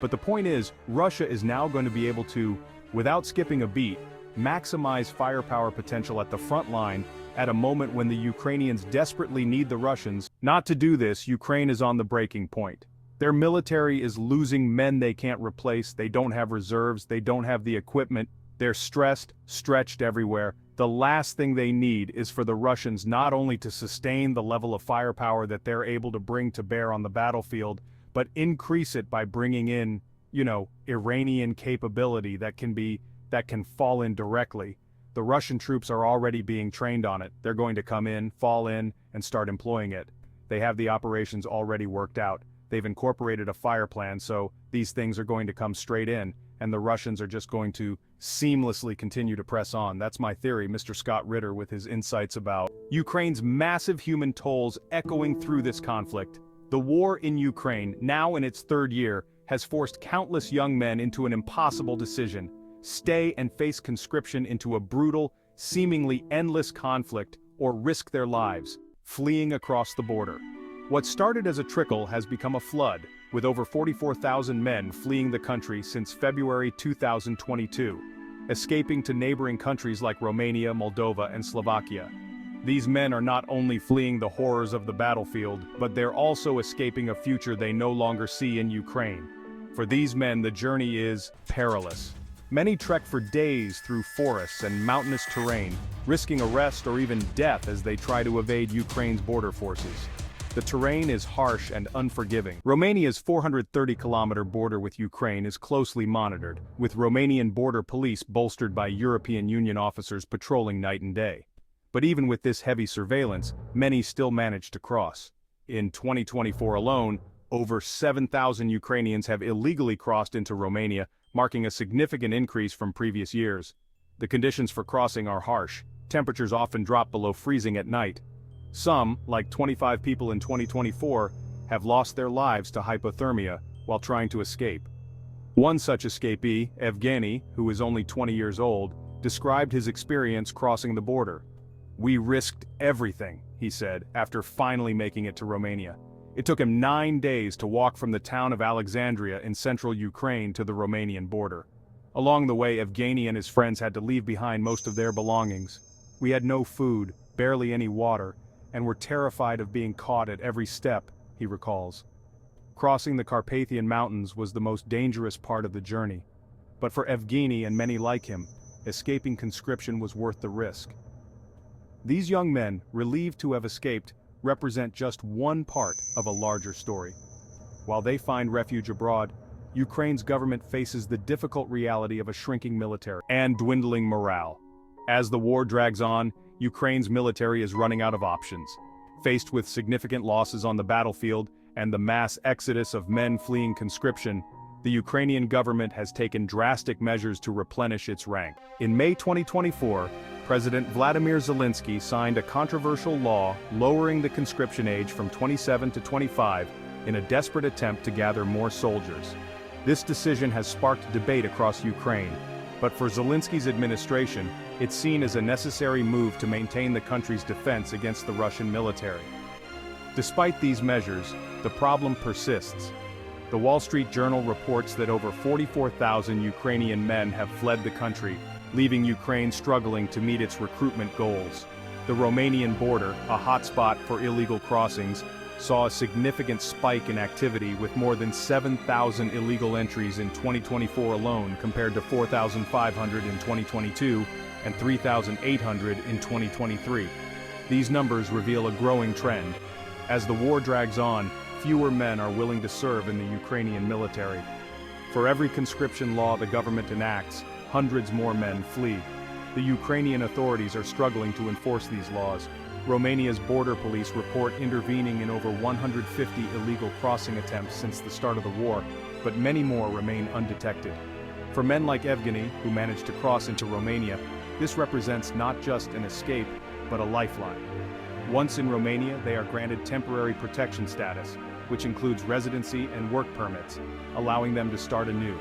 But the point is, Russia is now going to be able to, without skipping a beat, maximize firepower potential at the front line at a moment when the Ukrainians desperately need the Russians. Not to do this, Ukraine is on the breaking point. Their military is losing men they can't replace, they don't have reserves, they don't have the equipment, they're stressed, stretched everywhere. The last thing they need is for the Russians not only to sustain the level of firepower that they're able to bring to bear on the battlefield, but increase it by bringing in, Iranian capability that can fall in directly. The Russian troops are already being trained on it. They're going to come in, fall in, and start employing it. They have the operations already worked out. They've incorporated a fire plan, so these things are going to come straight in, and the Russians are just going to seamlessly continue to press on. That's my theory, Mr. Scott Ritter with his insights about Ukraine's massive human tolls echoing through this conflict. The war in Ukraine, now in its third year, has forced countless young men into an impossible decision: stay and face conscription into a brutal, seemingly endless conflict, or risk their lives, fleeing across the border. What started as a trickle has become a flood, with over 44,000 men fleeing the country since February 2022, escaping to neighboring countries like Romania, Moldova, and Slovakia. These men are not only fleeing the horrors of the battlefield, but they're also escaping a future they no longer see in Ukraine. For these men, the journey is perilous. Many trek for days through forests and mountainous terrain, risking arrest or even death as they try to evade Ukraine's border forces. The terrain is harsh and unforgiving. Romania's 430-kilometer border with Ukraine is closely monitored, with Romanian border police bolstered by European Union officers patrolling night and day. But even with this heavy surveillance, many still manage to cross. In 2024 alone, over 7,000 Ukrainians have illegally crossed into Romania, marking a significant increase from previous years. The conditions for crossing are harsh. Temperatures often drop below freezing at night. Some, like 25 people in 2024, have lost their lives to hypothermia while trying to escape. One such escapee, Evgeny, who is only 20 years old, described his experience crossing the border. "We risked everything," he said, after finally making it to Romania. It took him 9 days to walk from the town of Alexandria in central Ukraine to the Romanian border. Along the way, Evgeny and his friends had to leave behind most of their belongings. "We had no food, barely any water, and were terrified of being caught at every step," he recalls. Crossing the Carpathian Mountains was the most dangerous part of the journey. But for Evgeny and many like him, escaping conscription was worth the risk. These young men, relieved to have escaped, represent just one part of a larger story. While they find refuge abroad, Ukraine's government faces the difficult reality of a shrinking military and dwindling morale. As the war drags on, Ukraine's military is running out of options. Faced with significant losses on the battlefield and the mass exodus of men fleeing conscription, the Ukrainian government has taken drastic measures to replenish its rank. In May 2024, President Vladimir Zelensky signed a controversial law lowering the conscription age from 27 to 25 in a desperate attempt to gather more soldiers. This decision has sparked debate across Ukraine, but for Zelensky's administration, it's seen as a necessary move to maintain the country's defense against the Russian military. Despite these measures, the problem persists. The Wall Street Journal reports that over 44,000 Ukrainian men have fled the country, leaving Ukraine struggling to meet its recruitment goals. The Romanian border, a hotspot for illegal crossings, saw a significant spike in activity with more than 7,000 illegal entries in 2024 alone compared to 4,500 in 2022 and 3,800 in 2023. These numbers reveal a growing trend. As the war drags on, fewer men are willing to serve in the Ukrainian military. For every conscription law the government enacts, hundreds more men flee. The Ukrainian authorities are struggling to enforce these laws. Romania's border police report intervening in over 150 illegal crossing attempts since the start of the war, but many more remain undetected. For men like Evgeny, who managed to cross into Romania, this represents not just an escape, but a lifeline. Once in Romania, they are granted temporary protection status, which includes residency and work permits, allowing them to start anew.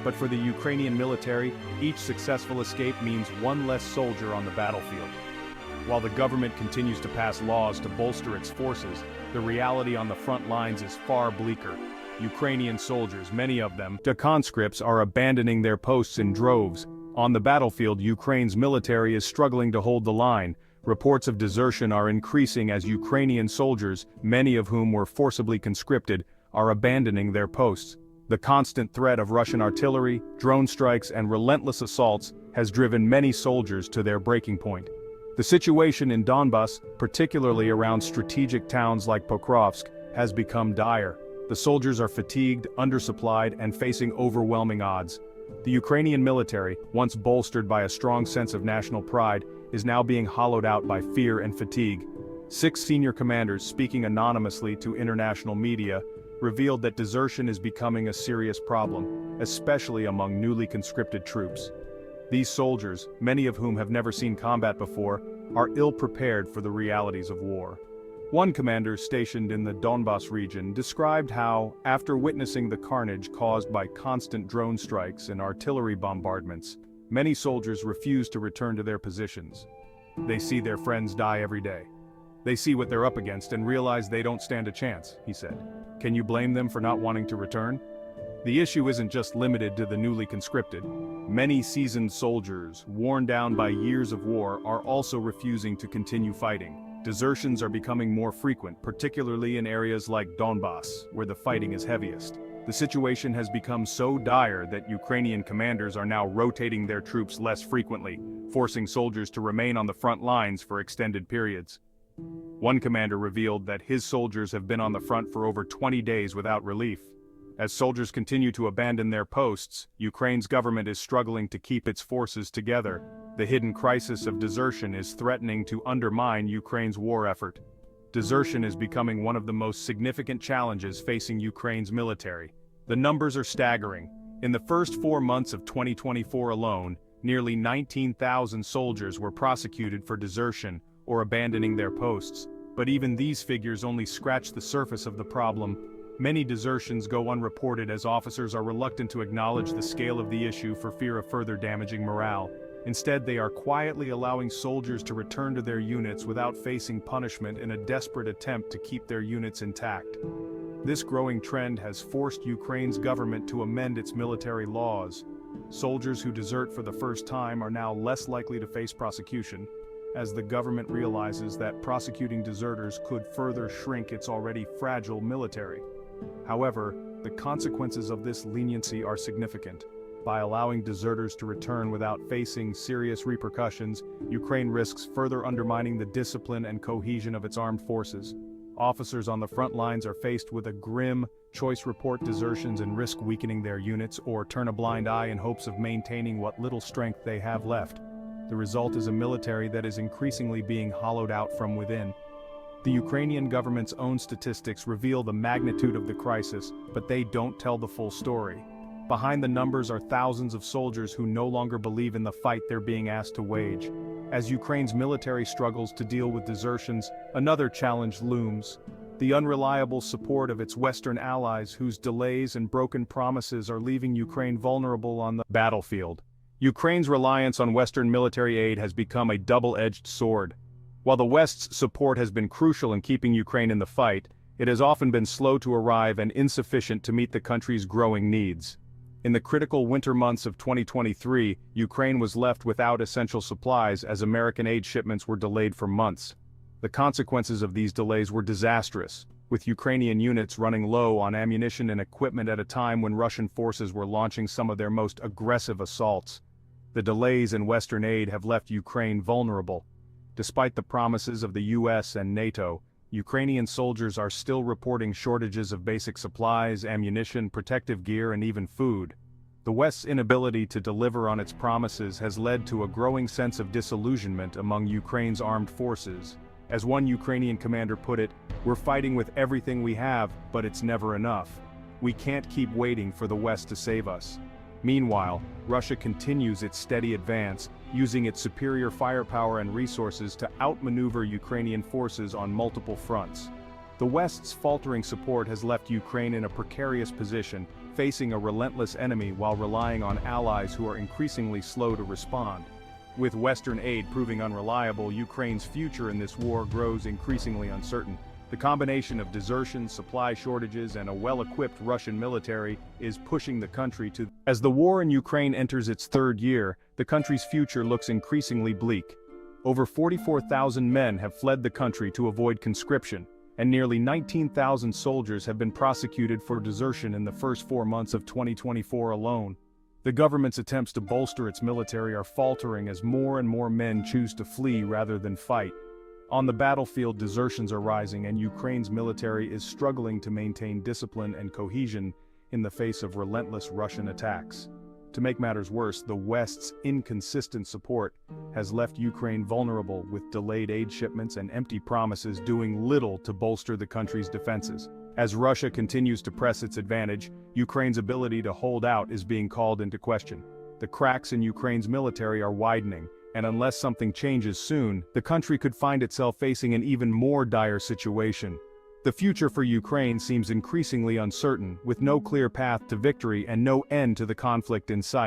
But for the Ukrainian military, each successful escape means one less soldier on the battlefield. While the government continues to pass laws to bolster its forces, the reality on the front lines is far bleaker. Ukrainian soldiers, many of them conscripts, are abandoning their posts in droves. On the battlefield, Ukraine's military is struggling to hold the line. Reports of desertion are increasing as Ukrainian soldiers, many of whom were forcibly conscripted, are abandoning their posts. The constant threat of Russian artillery, drone strikes, and relentless assaults has driven many soldiers to their breaking point. The situation in Donbas, particularly around strategic towns like Pokrovsk, has become dire. The soldiers are fatigued, undersupplied, and facing overwhelming odds. The Ukrainian military, once bolstered by a strong sense of national pride, is now being hollowed out by fear and fatigue. 6 senior commanders, speaking anonymously to international media, revealed that desertion is becoming a serious problem, especially among newly conscripted troops. These soldiers, many of whom have never seen combat before, are ill-prepared for the realities of war. One commander stationed in the Donbas region described how, after witnessing the carnage caused by constant drone strikes and artillery bombardments, many soldiers refuse to return to their positions. They see their friends die every day. They see what they're up against and realize they don't stand a chance, he said. Can you blame them for not wanting to return? The issue isn't just limited to the newly conscripted. Many seasoned soldiers, worn down by years of war, are also refusing to continue fighting. Desertions are becoming more frequent, particularly in areas like Donbas, where the fighting is heaviest. The situation has become so dire that Ukrainian commanders are now rotating their troops less frequently, forcing soldiers to remain on the front lines for extended periods. One commander revealed that his soldiers have been on the front for over 20 days without relief. As soldiers continue to abandon their posts, Ukraine's government is struggling to keep its forces together. The hidden crisis of desertion is threatening to undermine Ukraine's war effort. Desertion is becoming one of the most significant challenges facing Ukraine's military. The numbers are staggering. In the first 4 months of 2024 alone, nearly 19,000 soldiers were prosecuted for desertion or abandoning their posts. But even these figures only scratch the surface of the problem. Many desertions go unreported as officers are reluctant to acknowledge the scale of the issue for fear of further damaging morale. Instead, they are quietly allowing soldiers to return to their units without facing punishment in a desperate attempt to keep their units intact. This growing trend has forced Ukraine's government to amend its military laws. Soldiers who desert for the first time are now less likely to face prosecution, as the government realizes that prosecuting deserters could further shrink its already fragile military. However, the consequences of this leniency are significant. By allowing deserters to return without facing serious repercussions, Ukraine risks further undermining the discipline and cohesion of its armed forces. Officers on the front lines are faced with a grim choice: report desertions and risk weakening their units, or turn a blind eye in hopes of maintaining what little strength they have left. The result is a military that is increasingly being hollowed out from within. The Ukrainian government's own statistics reveal the magnitude of the crisis, but they don't tell the full story. Behind the numbers are thousands of soldiers who no longer believe in the fight they're being asked to wage. As Ukraine's military struggles to deal with desertions, another challenge looms: the unreliable support of its Western allies, whose delays and broken promises are leaving Ukraine vulnerable on the battlefield. Ukraine's reliance on Western military aid has become a double-edged sword. While the West's support has been crucial in keeping Ukraine in the fight, it has often been slow to arrive and insufficient to meet the country's growing needs. In the critical winter months of 2023, Ukraine was left without essential supplies as American aid shipments were delayed for months. The consequences of these delays were disastrous, with Ukrainian units running low on ammunition and equipment at a time when Russian forces were launching some of their most aggressive assaults. The delays in Western aid have left Ukraine vulnerable. Despite the promises of the US and NATO, Ukrainian soldiers are still reporting shortages of basic supplies, ammunition, protective gear, and even food. The West's inability to deliver on its promises has led to a growing sense of disillusionment among Ukraine's armed forces. As one Ukrainian commander put it, "We're fighting with everything we have, but it's never enough. We can't keep waiting for the West to save us." Meanwhile, Russia continues its steady advance, using its superior firepower and resources to outmaneuver Ukrainian forces on multiple fronts. The West's faltering support has left Ukraine in a precarious position, facing a relentless enemy while relying on allies who are increasingly slow to respond. With Western aid proving unreliable, Ukraine's future in this war grows increasingly uncertain. The combination of desertion, supply shortages, and a well-equipped Russian military is pushing the country to. As the war in Ukraine enters its third year, the country's future looks increasingly bleak. Over 44,000 men have fled the country to avoid conscription, and nearly 19,000 soldiers have been prosecuted for desertion in the first 4 months of 2024 alone. The government's attempts to bolster its military are faltering as more and more men choose to flee rather than fight. On the battlefield, desertions are rising, and Ukraine's military is struggling to maintain discipline and cohesion in the face of relentless Russian attacks. To make matters worse, the West's inconsistent support has left Ukraine vulnerable, with delayed aid shipments and empty promises doing little to bolster the country's defenses. As Russia continues to press its advantage, Ukraine's ability to hold out is being called into question. The cracks in Ukraine's military are widening, and unless something changes soon, the country could find itself facing an even more dire situation. The future for Ukraine seems increasingly uncertain, with no clear path to victory and no end to the conflict in sight.